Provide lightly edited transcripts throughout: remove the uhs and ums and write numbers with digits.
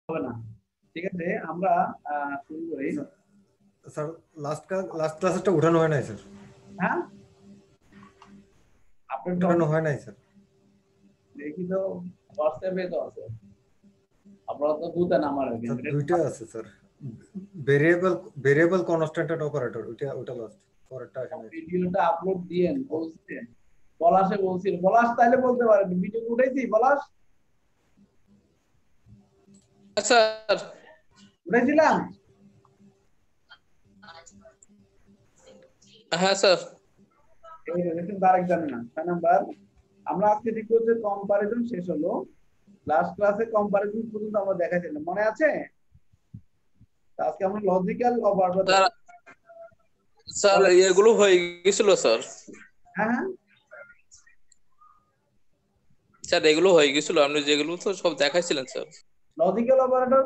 হবে না। ঠিক আছে, আমরা শুরু করি। স্যার লাস্ট ক্লাসেরটা উঠানো হয় নাই স্যার। হ্যাঁ, আপডেট উঠানো হয় নাই স্যার। দেখি তো, হোয়াটসঅ্যাপে তো আছে। আপনারা তো বুঝেন আমার স্যার দুইটা আছে sir, variable constant and operator, ওটা লাস্ট, পরেরটা আসে নাই। ভিডিওটা আপলোড দিয়েন বলছেন, পলাশে বলছিল। পলাশ তাইলে বলতে পারেন ভিডিও উঠাইছি। পলাশ স্যার উঠাইছিলাম। হ্যাঁ স্যার। এই দেখেন তারেক জানে না 6 নাম্বার। আমরা আজকে দেখব যে কম্পারিজন শেষ হলো। লাস্ট ক্লাসে কম্পারিজন পর্যন্ত আমরা দেখাইছিলাম, মনে আছে? আজকে আমরা লজিক্যাল অপারেটর স্যার দেখাবো। স্যার এগুলো হয়ে গেছিল স্যার। হ্যাঁ হ্যাঁ স্যার এগুলো হয়ে গেছিল, আপনি যেগুলো তো সব দেখাইছিলেন স্যার। লজিক্যাল অপারেটর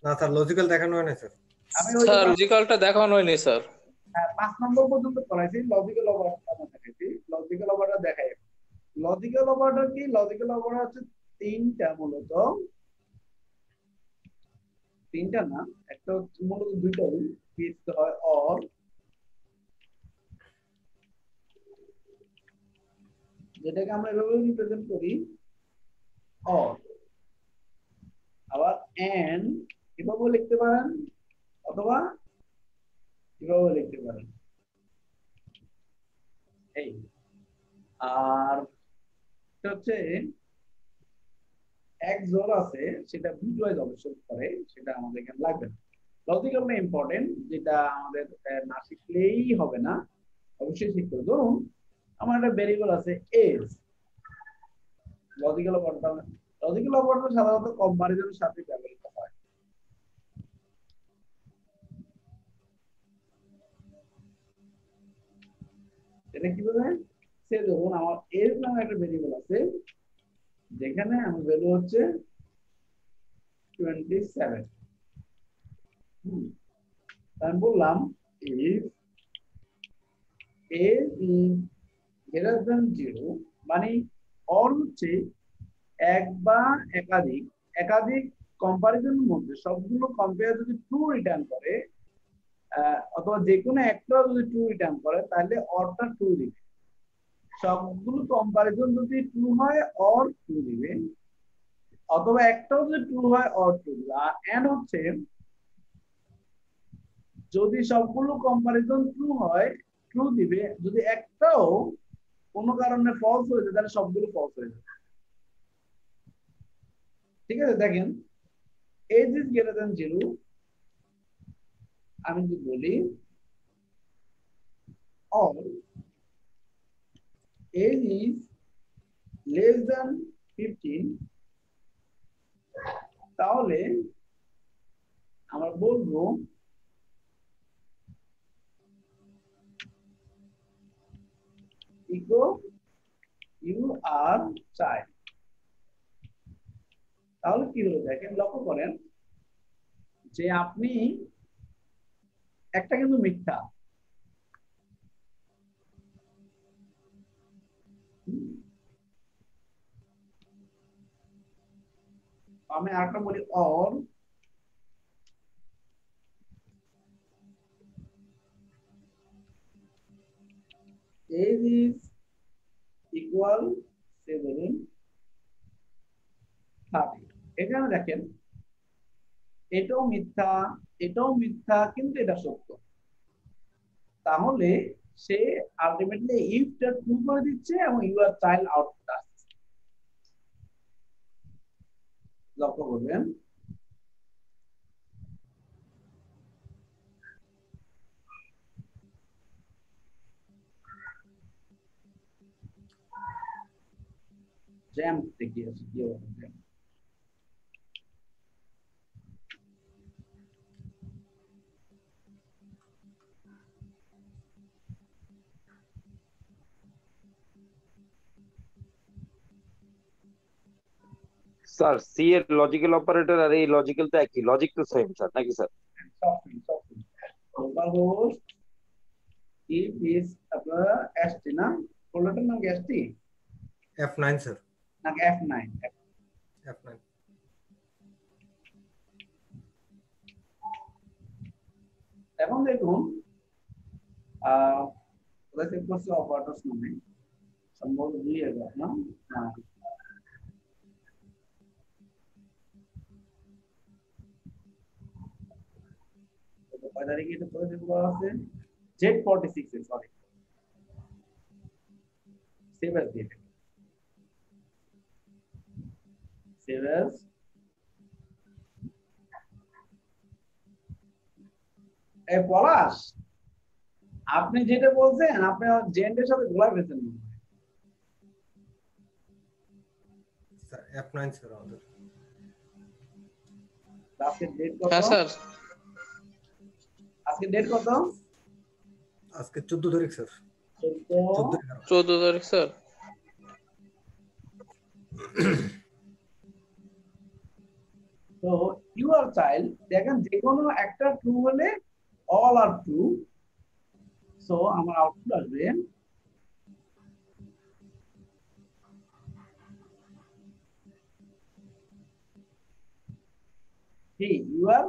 না স্যার, লজিক্যাল দেখানো হয় নাই স্যার। আমি ওই যে স্যার লজিক্যালটা দেখানো হয়নি স্যার। 5 নম্বর পর্যন্ত করাইছি। লজিক্যাল অপারেটর আমরা দেখাইছি। লজিক্যাল অপারেটর দেখাই। লজিক্যাল অপারেটর কি? লজিক্যাল অপারেটর হচ্ছে তিনটা, মূলত তিনটা না, একটা হচ্ছে মূলত দুইটাই ফিক্সড হয়। অর, যেটাকে আমরা এভাবে রিপ্রেজেন্ট করি অর, আবার এন্ড এভাবে লিখতে পারেন, অথবা এভাবে লিখতে পারেন। এই আর এটা হচ্ছে এক জোর আছে, সেটা বিটওয়াইজ অবশ্যই করে, সেটা আমাদের এখানে লাগবে না। লজিক্যাল না ইম্পর্টেন্ট, যেটা আমাদের না শিখলেই হবে না, অবশ্যই শিখতে হবে। ধরুন আমার একটা ভেরিয়েবল আছে এজ। লজিক্যাল অপারেটর সাধারণত কম্পারিজনের সাথে ব্যবহৃত হয়। এটা কিভাবে? সে ধরুন আমার এজ নামে একটা ভেরিয়েবল আছে, যেখানে আমার ভ্যালু হচ্ছে 27। আমি বললাম if age is greater than 0, মানে অর হচ্ছে এক বা একাধিক, একাধিক কম্পারিজনের মধ্যে সবগুলো কম্পেয়ার যদি ট্রু রিটার্ন করে, অথবা যে কোনো একটা যদি ট্রু রিটার্ন করে, তাহলে অরটা ট্রু দিবে। সবগুলো কম্পারিজন যদি ট্রু হয় অর ট্রু দিবে, অথবা একটাও যদি ট্রু হয় অর ট্রু দিবে। আর এন্ড হচ্ছে যদি সবগুলো কম্পারিজন ট্রু হয় ট্রু দিবে, যদি একটাও কোনো কারণে ফলস হয়ে যায় তাহলে সবগুলো ফলস হয়ে যাবে। ঠিক আছে, দেখেন এজ ইজ গ্রেটার দ্যান 0, আমি যদি বলি or age is less than 15, তাহলে আমরা বলবো ইকো ইউ আর চাইল্ড। তাহলে কি হলো দেখেন, লক্ষ্য করেন যে আপনি একটা কিন্তু মিথ্যা, আমি আরেকটা বলি অর এজ ইজ ইকুয়াল সে ধরুন 30। এখানে দেখেন এটাও মিথ্যা, এটাও মিথ্যা, কিন্তু এটা সত্য। তাহলে সে আলটিমেটলি ইফটা ট্রু করে দিচ্ছে এবং ইউ আর চাইল্ড আউটপুট আসছে। লক্ষ্য করবেন জ্যাম থেকে আছে কি হবে জ্যাম। স্যার সি এর লজিক্যাল অপারেটর আর এই লজিক্যাল তো একই, লজিক তো সেম স্যার, নাকি sir? Local host if is আপনারা এসটি না, ফোল্ডারটার নাম কি এসটি F9 স্যার, নাকি F9? F9। এখন দেখুন কোথায় সেভ করছি অপারেটরস নামে সম্ভবত 2000 না হ্যাঁ কয় তারিখে এটা করে সেভ করা আছে Z46 এ সরি সেভ অ্যাজ দিয়ে সেভ অ্যাজ এই পলাশ আপনি যেটা বলছেন আপনি জেন্ডের সাথে গোলায় ফেলছেন স্যার F9 স্যার আমাদের। আজকের ডেট কত হ্যাঁ স্যার আজকের ডেট কত আজকে 14 তারিখ স্যার। 14 14 তারিখ স্যার। তো ইউর চাইল্ড দেখেন যে কোনো একটা ট্রু হলে অল আর ট্রু সো আমার আউটপুট আসবে হি ইউর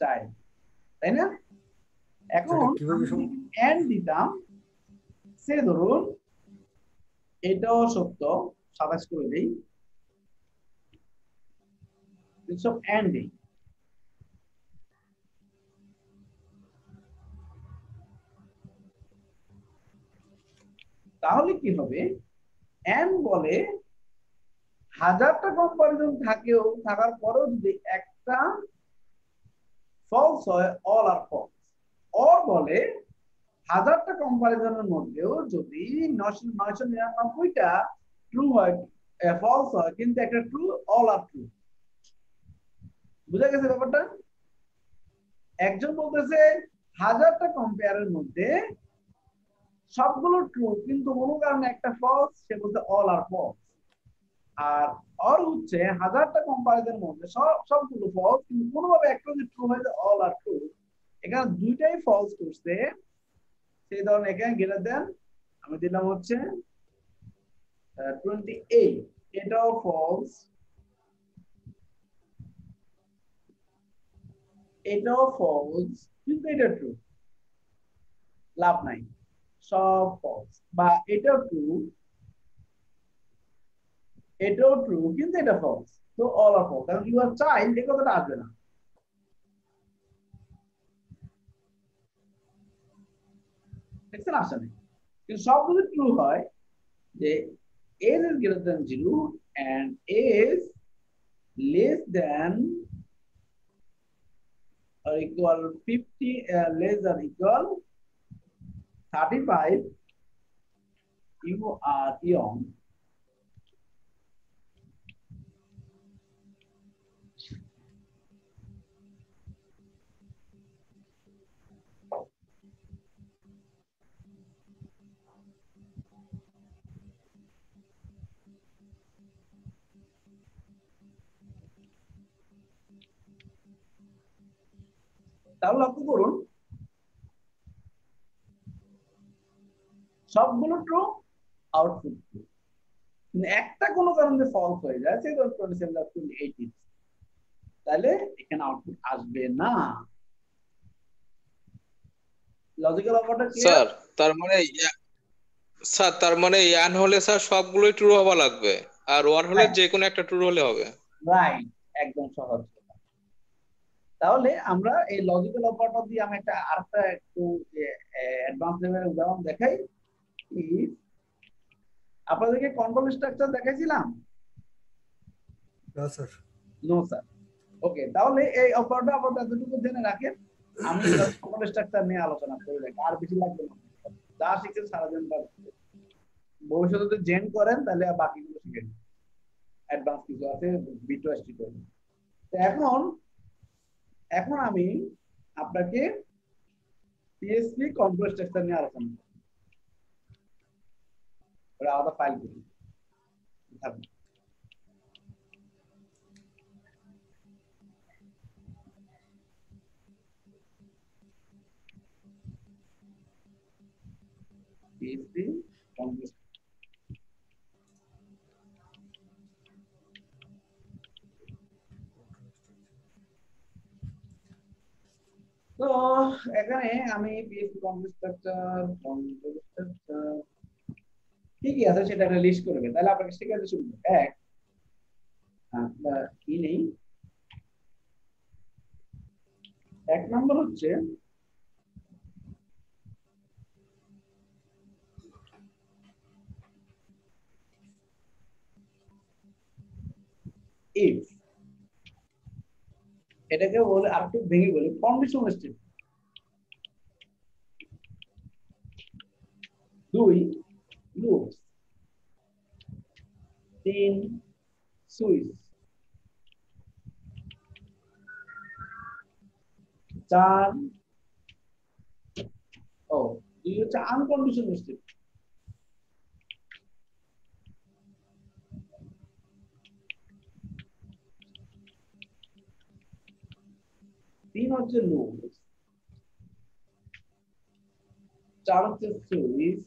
চাইল্ড তাই না এখন সেটা কিভাবে এন্ড দিতাম সে ধরুন এটাও সত্য 27 করে দেই সব এন্ড দিই তাহলে কি হবে এন্ড বলে হাজারটা কম্পারিজন থাকেও থাকার পরেও যদি একটা ফলস হয় অল আর ফলস অর বলে হাজারটা কম্পারিজনের মধ্যেও যদি 999টা ট্রু হয় ফলস হয় কিন্তু একটা ট্রু অল আর ট্রু বুঝা গেছে ব্যাপারটা একজন বলতেছে হাজারটা কম্পেয়ারের মধ্যে সবগুলো ট্রু কিন্তু কোনো কারণে একটা ফলস সে বলতে অল আর ফলস আর অর হচ্ছে হাজারটা কম্পারিজনের মধ্যে সবগুলো ফলস কিন্তু কোনোভাবে একটা যদি ট্রু হয় অল আর ট্রু এখানে দুইটাই ফলস করছে সেই ধরনের এখানে গ্রেটার দেন আমি দিলাম হচ্ছে 28 এটাও ফলস এটাও ফলস কিন্তু এটা ট্রু লাভ নাই সব ফলস বা এটাও ট্রু এটাও ট্রু কিন্তু এটা ফলস তো অল আর ফলস কারণ ইউ আর চাইল্ড এই কথাটা আসবে না দেখছেন আসে না কিন্তু সব যদি ট্রু হয় যে age is greater than 0 and age less than or equal 50 less than equal 35 you are young তাহলে লক্ষ্য করুন সবগুলো ট্রু আউটপুট ট্রু একটা কোনো কারণে ফলস হয়ে যায় সেই 27 তাহলে এখানে আউটপুট আসবে না লজিক্যাল অপারেটর ক্লিয়ার স্যার তার মানে স্যার তার মানে ইয়ান হলে স্যার সবগুলোই ট্রু হওয়া লাগবে আর ওয়ার হলে যে কোনো একটা ট্রু হলে হবে। রাইট একদম সহজ তাহলে আমরা এই লজিক্যাল অপারেটর দিয়ে আমি একটা আরেকটা একটু অ্যাডভান্স লেভেলের উদাহরণ দেখাই আপনাদেরকে কন্ট্রোল স্ট্রাকচার দেখাইছিলাম না স্যার। নো স্যার ওকে তাহলে এই অপারেটর আপনারা এতটুকু জেনে রাখেন আমি কন্ট্রোল স্ট্রাকচার নিয়ে আলোচনা করে রাখি আর বেশি লাগবে না যা শিখছেন সারাদিন ভবিষ্যতে যদি জেন করেন তাহলে বাকিগুলো শিখে নিন অ্যাডভান্স কিছু আছে বিটওয়াইসটি করবেন তো এখন আমি আপনাকে পিএসপি কন্ট্রোল স্ট্রাকচার নিয়ে আলোচনা করব ওরা আলাদা ফাইল করি পিএসপি কন্ট্রোল তো এখানে আমি পিএইচপি কমপ্লেক্স স্ট্রাকচার কি কি আছে সেটা একটা লিস্ট করবে, তাহলে আপনাকে শিখাতে শুরু করবো। এক কি নেই, এক নম্বর হচ্ছে ইফ, এটাকে বলে আর একটু ভেঙে বলি কন্ডিশনাল স্টেটমেন্ট। দুই লুপস, তিন সুইচ, চার দুই হচ্ছে আনকন্ডিশনাল স্টেটমেন্ট। তিন হচ্ছে লুপস, চার হচ্ছে সুইচ,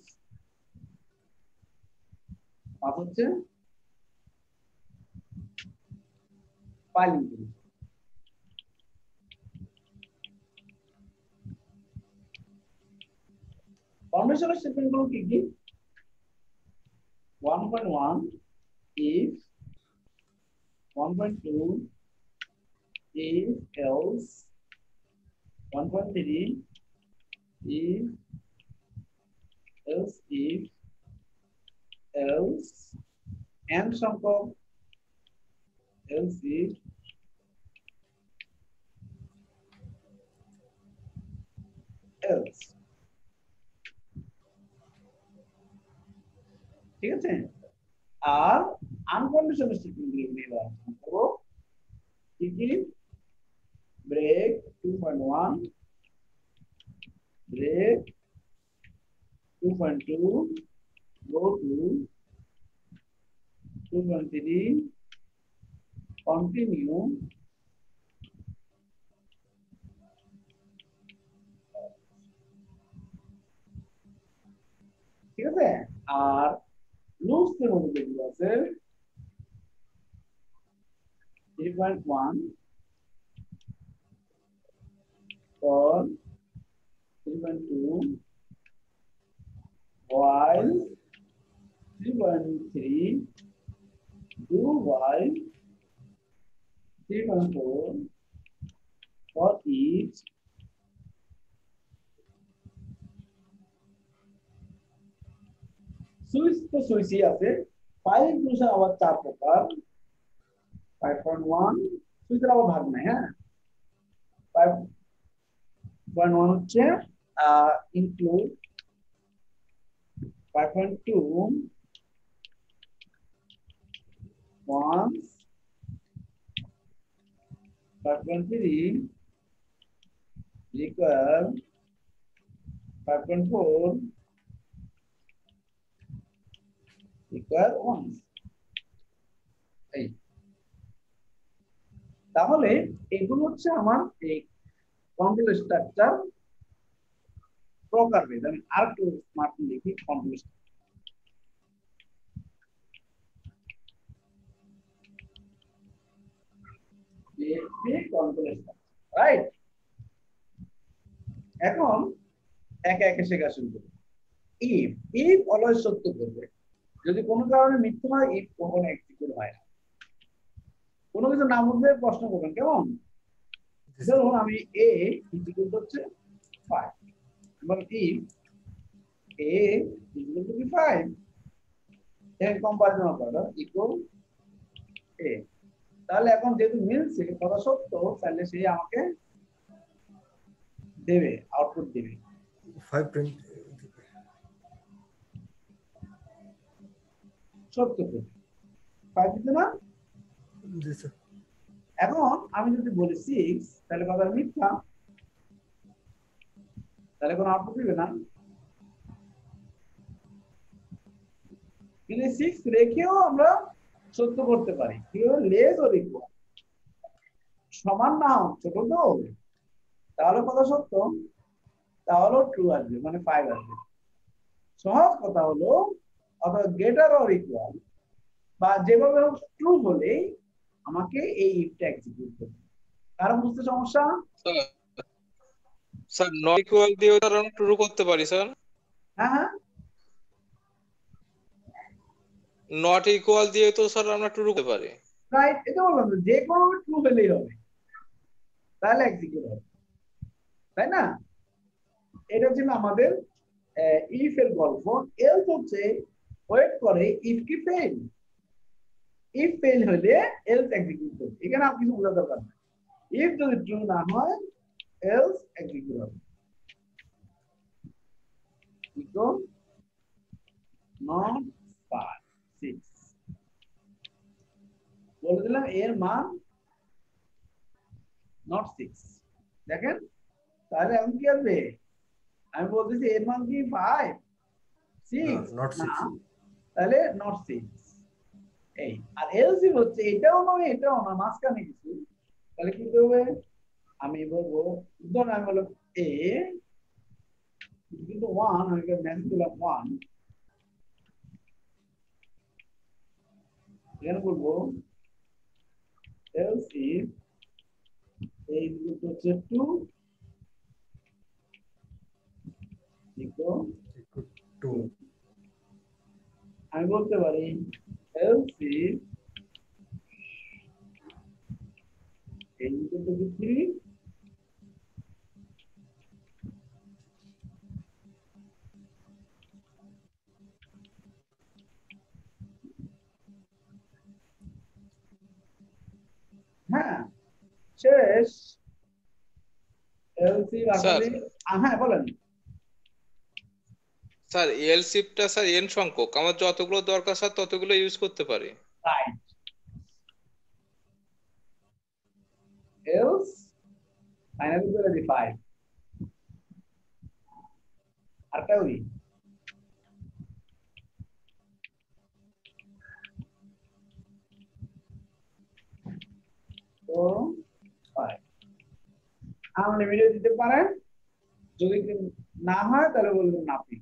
পাঁচ হচ্ছে পাইলিং। কন্ডিশনাল স্টেটমেন্ট গুলো কি কি? 1.1 if, 1.2 if else, 1.3 if else if else, and সংখ্যক else if else। ঠিক আছে, আর আনকন্ডিশনাল স্টেটমেন্ট গুলো নিয়ে আলোচনা করব। কি কি? Break 2.1, break 2.2, go to 2.3, continue, ঠিক আছে। আর লুপস এর মধ্যে যেগুলো আছে 3.1 for, 3.2 while, 3.3 do while, 3.4 for each, switch তো সুইচই আছে। ফাইল ইনক্লুশন আবার চার প্রকার। 5.1 সুইচের আবার ভাগ নাই। হ্যাঁ, 5.1 হচ্ছে include, 5.2 once, 5.3 require, 5.4 require once। এই তাহলে এগুলো হচ্ছে আমার এই কন্ট্রোল স্ট্রাকচার প্রকারভেদ। আমি আর একটু স্মার্ট লিখি, কন্ট্রোল স্ট্রাকচার, রাইট। এখন একে একে শেখা শুরু করব। ইফ, ইফ অলওয়েজ সত্য করবে, যদি কোনো কারণে মিথ্যা হয় ইফ কখনো এক্সিকিউট হয় না। কোনো কিছু না বুঝলে প্রশ্ন করবেন, কেমন? ধরুন আমি এ ইকুয়াল হচ্ছে 5 এবং if a equal to 5 then comparison operator equal a. তাহলে এখন যেহেতু মিলছে, কথা সত্য, তাহলে সে আমাকে দেবে, আউটপুট দেবে 5 প্রিন্ট সত্য করে 5 দিতে না। জি স্যার। এখন আমি যদি বলি 6, তাহলে কথা মিথ্যা, তাহলে কোনো আউটপুট দিবে না। কিন্তু 6 রেখেও আমরা সত্য করতে পারি, কিভাবে? লেস ও ইকুয়াল, সমান না হোক, ছোট তো, তাহলে কথা সত্য, তাহলে ট্রু আসবে, মানে 5 আসবে। সহজ কথা হলো, অথবা গ্রেটার অর ইকুয়াল বা যেভাবে হোক ট্রু হলেই আমাকে এই ইফটা এক্সিকিউট করতে। কারণ বুঝতে সমস্যা? স্যার নট ইকুয়াল দিয়ে তার আমরা ট্রু করতে পারি স্যার। হ্যাঁ হ্যাঁ, নট ইকুয়াল দিয়ে তো স্যার আমরা ট্রু করতে পারি। রাইট, এটা বললাম তো, যে কোনো ট্রু হলেই হবে, তাহলে এক্সিকিউট হবে, তাই না? এটা ছিল আমাদের ইফ এর গল্প। এলস হচ্ছে ওয়েট করে ইফ কি ফেল, ইফ ফেল হলে এলস এক্সিকিউট করবে। এখানে আর কিছু বোঝার দরকার নাই, ইফ যদি ট্রু না হয় এলস এক্সিকিউট হবে। ইকো নট 5 6 বলে দিলাম এর মান নট 6। দেখেন তাহলে এখন কি আসবে, আমি বলতেছি এর মান কি 5 6 নট না, 6। তাহলে নট 6 এই। আর এলসি হচ্ছে এটাও নয় এটাও না, মাঝখানে কিছু, তাহলে কি করবে, আমি বলবো ধরুন আমি বললাম এ কিন্তু 1, আমি মেসেজ দিলাম 1, এখানে বলবো else if a হচ্ছে 2 equal 2। 2। আমি বলতে পারি else if a equal to 3 হ্যাঁ শেষ। else if স্যার আসলে হ্যাঁ বলেন। স্যার এলসিফটা স্যার এন সংখ্যক, আমার যতগুলো দরকার স্যার ততগুলো ইউজ করতে পারি। রাইট, else ফাইনালি করে দি 5 আরটা করি তো 5 আনলিমিটেড দিতে পারেন, যদি না হয় তাহলে বলবেন নাথিং।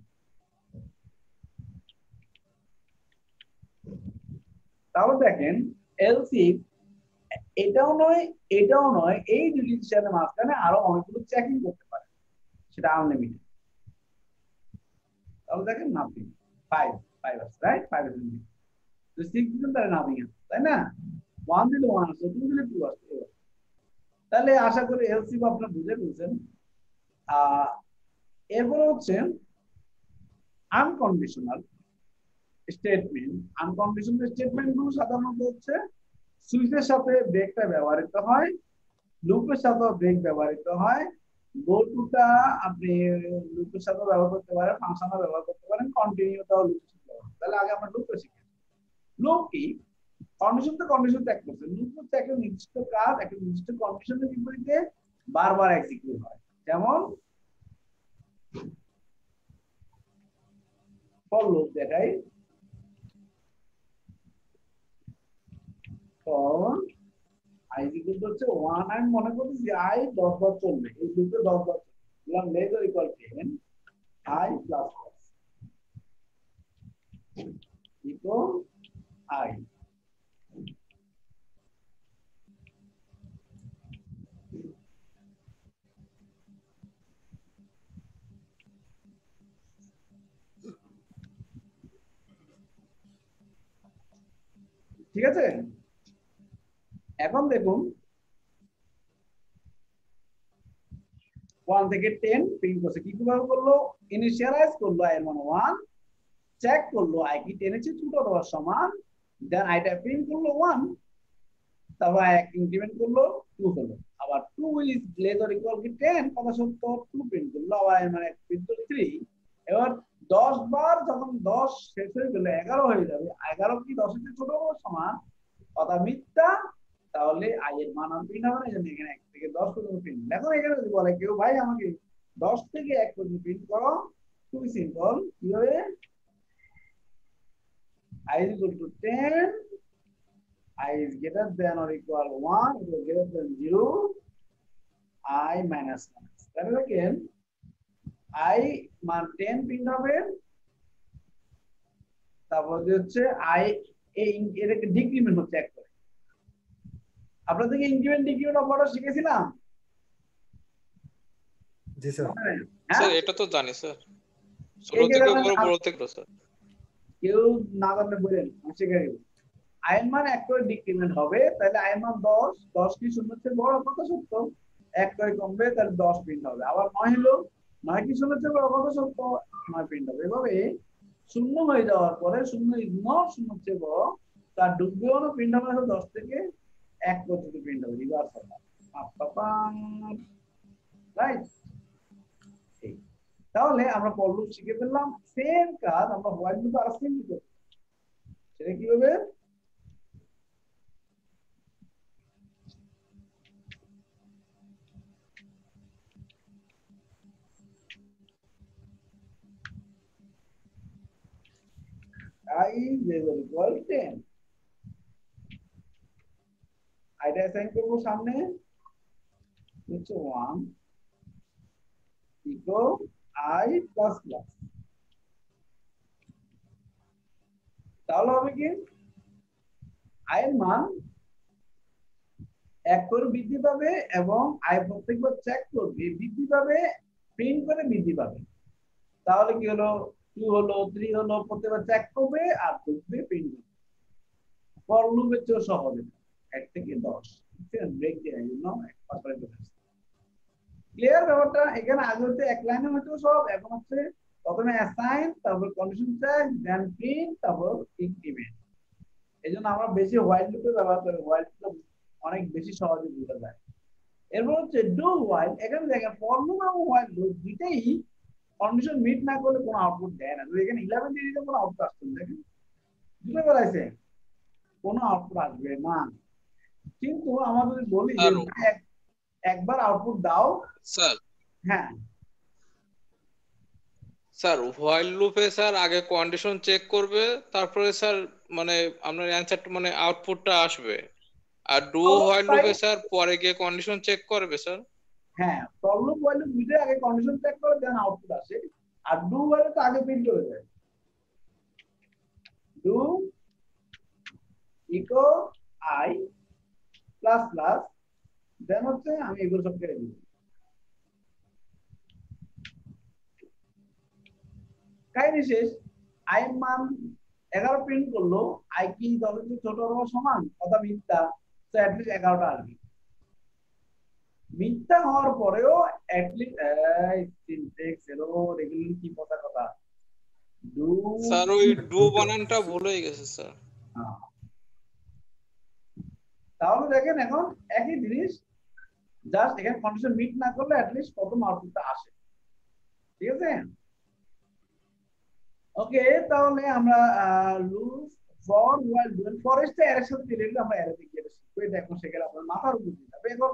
তাহলে দেখেন এলসি এটাও নয় এটাও নয়, এই দুটি ডিসিশনের মাঝখানে আরো অনেকগুলো চেকিং করতে পারে, সেটা আনলিমিটেড। তাহলে দেখেন নাথিং 5 5 আছে, রাইট? 5 আছে, তো 6 দিন তাহলে নাথিং আছে, তাই না? 1 দিলে 1 আছে, 2 দিলে 2 আছে। তাহলে আশা করি এলসি আপনারা বুঝে ফেলছেন। এরপরে হচ্ছে আনকন্ডিশনাল স্টেটমেন্ট। আনকন্ডিশনাল স্টেটমেন্ট গুলো সাধারণত হচ্ছে সুইচের সাথে ব্রেকটা ব্যবহৃত হয়, লুপের সাথে ব্রেক ব্যবহৃত হয়। গো টুটা আপনি লুপের সাথে ব্যবহার করতে পারেন, ফাংশনও ব্যবহার করতে পারেন, কন্টিনিউটাও লুপের সাথে ব্যবহার। তাহলে আগে আমরা লুপে শিখি। লুপ কি? কন্ডিশন তো কন্ডিশন ত্যাগ করছে, লুপ হচ্ছে একটা নির্দিষ্ট কাজ একটা নির্দিষ্ট কন্ডিশনের বিপরীতে বারবার এক্সিকিউট হয়। যেমন ফর লুপ দেখাই, ফর i ইকুয়াল হচ্ছে 1, আমি মনে করতেছি i 10 বার চলবে, এই লুপে 10 বার চলবে, বললাম less or equal 10 i plus equal i। ঠিক আছে, এখন দেখুন 1 থেকে 10 প্রিন্ট করছে, কি কিভাবে করলো, ইনিশিয়ালাইজ করলো i এর মান 1, চেক করলো i কি 10 এর চেয়ে ছোট অথবা সমান, দেন আইটা প্রিন্ট করলো 1, তারপর ইনক্রিমেন্ট করলো 2 হলো, আবার 2 ইজ লেস অর ইকুয়াল কি 10 কথা সত্য, 2 প্রিন্ট করলো, আবার মানে প্রিন্ট করলো 3। এবার 10 বার যখন 10 শেষ হয়ে গেল 11 হয়ে যাবে, 11 কি 10 এর চেয়ে ছোট বা সমান, কথা মিথ্যা, তাহলে i এর মান আর প্রিন্ট হবে না। এজন্য এখানে 1 থেকে 10 পর্যন্ত প্রিন্ট। এখন এখানে যদি বলে কেউ ভাই আমাকে 10 থেকে 1 পর্যন্ত প্রিন্ট করো, খুবই সিম্পল, কিভাবে, i is equal to 10, I is greater than or equal 1, it is greater than 0, I minus 1। তাহলে দেখেন I মান 10 প্রিন্ট হবে, তারপর হচ্ছে I এর একটা ডিক্রিমেন্ট হচ্ছে এক করে। আপনাদেরকে ইনক্রিমেন্ট ডিক্রিমেন্ট অপারেটর শিখেছিলাম, জি স্যার। হ্যাঁ স্যার এটা তো জানি স্যার, এই 16 যে থেকে দেখেন, বড়, বড় থেকে স্যার। কেউ না জানলে বলেন, আমি শিখাই দেবো। আয়ের মান 1 করে ডিক্রিমেন্ট হবে, তাহলে আয়ের মান 10, 10 কি শূন্যের চেয়ে বড় কত সত্য, 1 করে কমবে, তাহলে 10 প্রিন্ট হবে। আবার 9 হলো, 9 কি শূন্যের চেয়ে বড় কত সত্য, 9 প্রিন্ট হবে। এভাবে শূন্য হয়ে যাওয়ার পরে শূন্য ইগনোর, শূন্যের চেয়ে বড়, তার ডুববেও না, প্রিন্ট হবে না, 10 থেকে 1 পর্যন্ত প্রিন্ট হবে, রিভার্স হবে। রাইট? তাহলে আমরা ফর লুপ শিখে ফেললাম। সেম কাজ আমরা হোয়াইল লুপে আরো সিম্পল করব। সেটা কি হবে? I is equal 10, আইটা অ্যাসাইন করবো সামনে, হচ্ছে 1 ইকুয়াল I প্লাস প্লাস। তাহলে হবে কি, I এর মান 1 করে বৃদ্ধি পাবে এবং I প্রত্যেকবার চেক করবে, বৃদ্ধি পাবে, প্রিন্ট করে বৃদ্ধি পাবে। তাহলে কি হলো, 2 হলো, 3 হলো, প্রত্যেকবার চেক করবে আর ঢুকবে, প্রিন্ট করবে। ফর লুপের চেয়ে সহজ, 1 থেকে 10 ব্রেক দেওয়ার জন্য ক্লিয়ার ব্যাপারটা। এখানে আগে হচ্ছে এক লাইনে হয়তো সব, এখন হচ্ছে প্রথমে অ্যাসাইন, তারপর কন্ডিশন চেক, দেন প্রিন্ট, তারপর ইনক্রিমেন্ট। এইজন্য আমরা বেশি হোয়াইল লুপে ব্যবহার করি, হোয়াইল লুপ অনেক বেশি সহজে বোঝা যায়। এরপর হচ্ছে ডু হোয়াইল। এখানে দেখেন ফর লুপ এবং হোয়াইল লুপ দুইটাই কন্ডিশন মিট না করলে কোনো আউটপুট দেয় না। এখানে 11 দিয়ে দিতে কোনো আউটপুট আসছে না, দেখেন দুটো বলাইছে, কোনো আউটপুট আসবে না। কিন্তু আমরা যদি বলি যে আর একবার আউটপুট দাও, স্যার, হ্যাঁ স্যার হোয়াইল লুপে স্যার আগে কন্ডিশন চেক করবে, তারপরে স্যার মানে আপনার অ্যানসারটা মানে আউটপুটটা আসবে। আর ডু হোয়াইল তাই, লুপে স্যার পরে গিয়ে কন্ডিশন চেক করবে স্যার। হ্যাঁ ফর লুপ হোয়াইল লুপ দুইটাই আগে কন্ডিশন চেক করে দেন আউটপুট আসে। আর ডু হোয়াইল তো আগে প্রিন্ট করে দেয়, do echo I plus plus, then হচ্ছে আমি এগুলো সব কেটে দিব। কাহিনী শেষ। I এর মান 11 প্রিন্ট করলো, I কি 10 এর চেয়ে ছোট অথবা সমান, কথা মিথ্যা, তো অ্যাটলিস্ট 11টা আসবে। মিথ্যা হওয়ার পরেও অ্যাটলিস্ট সিনট্যাক্স এরর, এগুলো কি কথা কথা, ডু, স্যার ওই ডু বানানটা ভুল হয়ে গেছে স্যার। তাহলে দেখেন এখন একই জিনিস, জাস্ট এখানে কন্ডিশন মিট না করলে অ্যাটলিস্ট প্রথম আউটপুটটা আসে। ঠিক আছে? ওকে, তাহলে আমরা লুপ ফর হোয়াইল ডু ফরেস্টে এর সাথে রিলেটেড আমরা এর দিকে এটা শিখবো। এটা এখন সেখানে আপনার মাথার উপর দিয়ে যাবে। এখন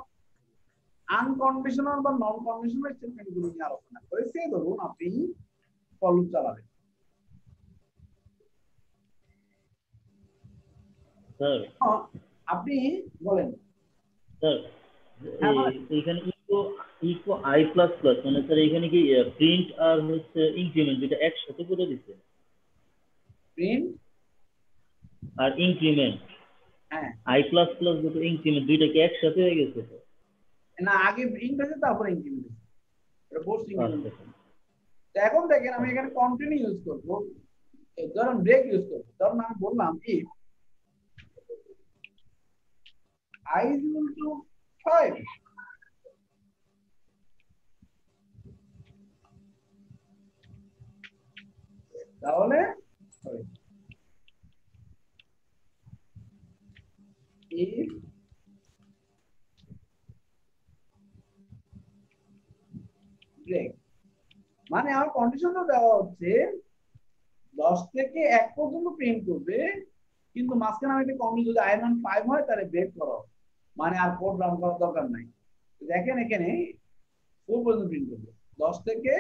আনকন্ডিশনাল বা নন কন্ডিশনাল স্টেটমেন্ট গুলো নিয়ে আলোচনা করে, সে ধরুন আপনি ফর লুপ চালাবেন। স্যার আপনি বলেন। স্যার হ্যাঁ বলেন। এখানে echo echo I plus plus মানে স্যার এখানে কি প্রিন্ট আর হচ্ছে ইনক্রিমেন্ট দুটো একসাথে করে দিচ্ছে? প্রিন্ট আর ইনক্রিমেন্ট হ্যাঁ, I প্লাস প্লাস দুটো ইনক্রিমেন্ট দুইটা কি একসাথে হয়ে গেছে স্যার? না আগে প্রিন্ট হয়েছে তারপরে ইনক্রিমেন্ট হয়েছে, এটা পোস্ট ইনক্রিমেন্ট। আচ্ছা তো এখন দেখেন আমি এখানে কন্টিনিউ ইউজ করব, ধরুন ব্রেক ইউজ করব। ধরুন আমি বললাম if I is equal to 5, তাহলে if ব্রেক, মানে আমার কন্ডিশনটা দেওয়া হচ্ছে 10 থেকে 1 পর্যন্ত প্রিন্ট করবে, কিন্তু মাঝখানে আমি একটা কন্ডিশন, যদি I মান 5 হয় তাহলে ব্রেক করো, মানে আর কোড রান করার দরকার নাই। দেখেন এখানে 4 পর্যন্ত প্রিন্ট করবে, 10 থেকে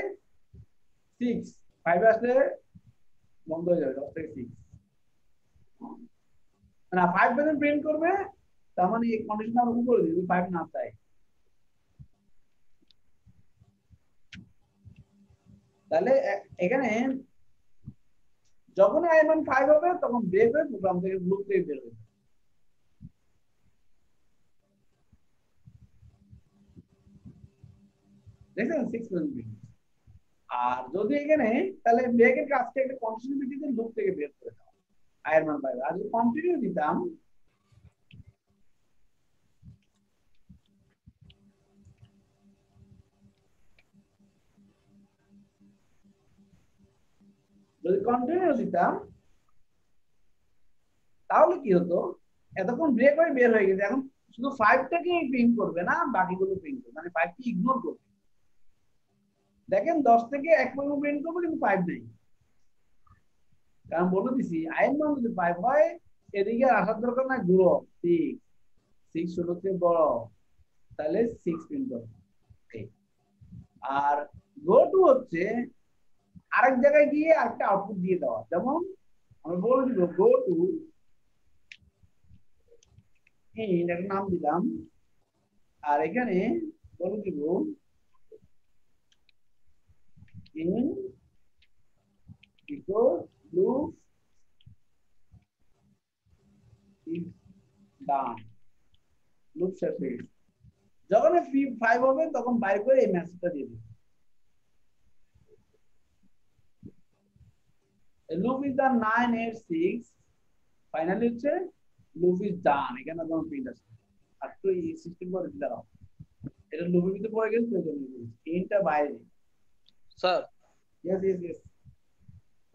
6, 5 আসলে বন্ধ হয়ে যাবে, 10 থেকে 6 না 5 পর্যন্ত প্রিন্ট করবে। তার মানে এই কন্ডিশন আমরা উপরে দিই, যদি 5 না চাই। তাহলে এখানে যখন I মান 5 হবে তখন ব্রেক হয়ে প্রোগ্রাম থেকে লুপ থেকে বের হবে। দেখছেন 6 পর্যন্ত প্রিন্ট। আর যদি এখানে তাহলে ব্রেকের কাজটা একটা কন্টিনিউ ভিত্তিতে লুপ থেকে বের করে দাও আয়ের মান পাইবে। আর যদি কন্টিনিউ দিতাম তাহলে কি হতো, এতক্ষণ ব্রেক হয়ে বের হয়ে গেছে, এখন শুধু 5টাকে প্রিন্ট করবে না, বাকিগুলো প্রিন্ট করবে, মানে 5কে ইগনোর করবে। দেখেন 10 থেকে 1 পর্যন্ত প্রিন্ট করবে কিন্তু 5 নেই, কারণ বলে দিছি আয়ের মান যদি 5 হয় এদিকে আসার দরকার নাই, দূর 6 ছোট থেকে বড়, তাহলে 6 প্রিন্ট করবে। আর গো টু হচ্ছে আরেক জায়গায় গিয়ে আরেকটা আউটপুট দিয়ে দেওয়া, যেমন আমরা বলে দিব গো টু একটা নাম দিলাম, আর এখানে বলে দিব in because loop is done, loop শেষ হয়ে গেছে। যখন 5 হবে তখন বাইর করে এই মেসেজটা দিয়ে দিবে, loop is done 9 8 6, ফাইনালি হচ্ছে loop is done, এখানে যখন প্রিন্ট আসে। আর তো এই সিস্টেম করে দিতে দাও, এটা লুপের ভিতরে পড়ে গেছে তো জন্য ইনটা বাইরে। স্যার yes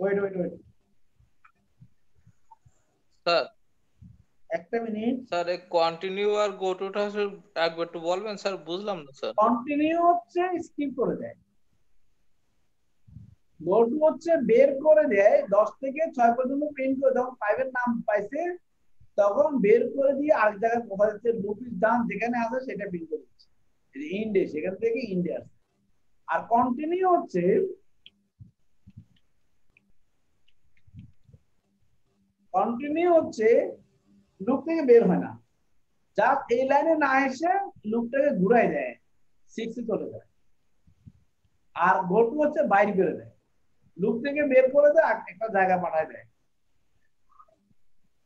wait স্যার একটা মিনিট। স্যার এই কন্টিনিউ আর গো টুটা একবার একটু বলবেন স্যার, বুঝলাম না স্যার। কন্টিনিউ হচ্ছে স্কিপ করে দেয়, গো টু হচ্ছে বের করে দেয় 10 থেকে 6 পর্যন্ত প্রিন্ট করে, যখন 5 এর নাম পাইছে তখন বের করে দিয়ে আরেক জায়গায় কোথা যাচ্ছে লুপ ইজ ডান যেখানে আছে সেটা প্রিন্ট করে দিচ্ছে, ইন্ডে সেখান থেকে ইন্ডে আসছে। আর কন্টিনিউ হচ্ছে লুপ থেকে বের হয় না, যা এই লাইনে না এসে লুপটাকে ঘুরাই দেয় 6 এ চলে যায়। আর গো টু হচ্ছে বাইরে করে দেয়, লুপ থেকে বের করে দেয় একটা জায়গা পাঠায় দেয়।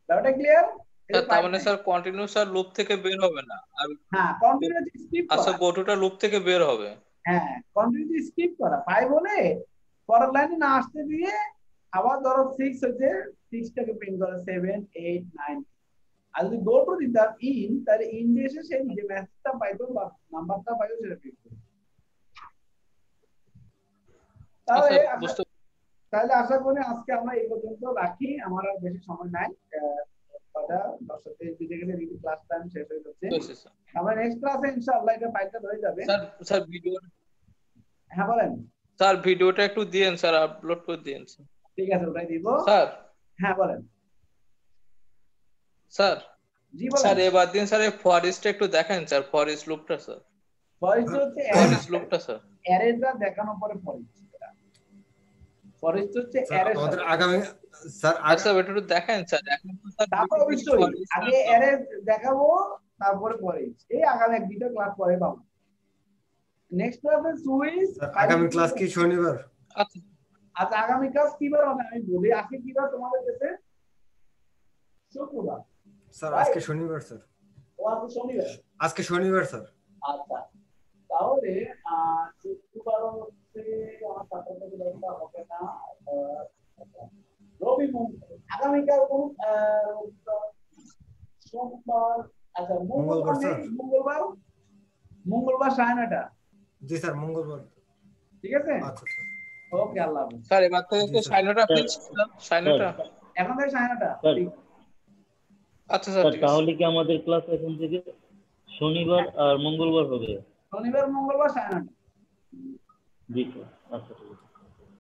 ব্যাপারটা ক্লিয়ার? স্যার তার মানে স্যার কন্টিনিউ স্যার লুপ থেকে বের হবে না, আর হ্যাঁ কন্টিনিউ স্কিপ আচ্ছা করা, গো টুটা লুপ থেকে বের হবে। হ্যাঁ কন্টিনিউ স্কিপ করা, 5 হলে পরের লাইনে না আসতে দিয়ে আবার ধরো 6 হচ্ছে 6টাকে প্রিন্ট করে 7 8 9। আর যদি গো টু দিতাম ইন, তাহলে ইন দিয়ে এসে সেই যে মেসেজটা পাইতো বা নাম্বারটা পাইতো সেটা প্রিন্ট করবে। তাহলে আশা করি আজকে আমরা এই পর্যন্ত রাখি, আমার আর বেশি সময় নাই, 10:30 দিকে গেলে ক্লাস টাইম শেষ হয়ে যাচ্ছে। আমরা নেক্সট ক্লাসে ইনশাআল্লাহ এটা ফাইলটা হয়ে যাবে। স্যার ভিডিও, হ্যাঁ বলেন স্যার ভিডিওটা একটু দিয়েন স্যার, আপলোড করে দিয়েন স্যার। ঠিক আছে ওটাই দিব স্যার। হ্যাঁ বলেন স্যার। জি বলেন স্যার এবার দিন স্যার, এই ফরেস্টটা একটু দেখেন স্যার, ফরেস্ট লুপটা স্যার। ফরেস্ট হচ্ছে ফরেস্ট লুপটা স্যার, অ্যারেটা দেখানোর পরে ফরেস্ট হচ্ছে অ্যারে। আমাদের আগামী স্যার আচ্ছা একটু দেখেন স্যার, এখন তো স্যার তারপর অবশ্যই আগে অ্যারে দেখাবো তারপরে ফরেস্ট, এই আগামী এক দুটো ক্লাস পরে পাবো। নেক্সট ক্লাসে সুইচ আগামী ক্লাস কি শনিবার? আচ্ছা আচ্ছা আগামী ক্লাস কিবার হবে আমি বলি, আজকে কিবার তোমাদের কাছে? শুক্রবার স্যার আজকে শনিবার স্যার। ও আজকে শনিবার, আজকে শনিবার স্যার। আচ্ছা তাহলে শুক্রবার হচ্ছে আমার ছাত্রদের ব্যবস্থা হবে না, রবি আগামীকাল কোন সোমবার, আচ্ছা মঙ্গলবার স্যার। মঙ্গলবার 9:30। জি স্যার মঙ্গলবার। ঠিক আছে আচ্ছা স্যার ওকে আল্লাহ হাফেজ স্যার এবার থেকে তো 9:30 ফিক্স স্যার, 9:30 এখন থেকে 9:30। আচ্ছা স্যার ঠিক আছে। তাহলে কি আমাদের ক্লাস এখন থেকে শনিবার আর মঙ্গলবার হবে? শনিবার মঙ্গলবার 9:30। জি স্যার আচ্ছা ঠিক আছে।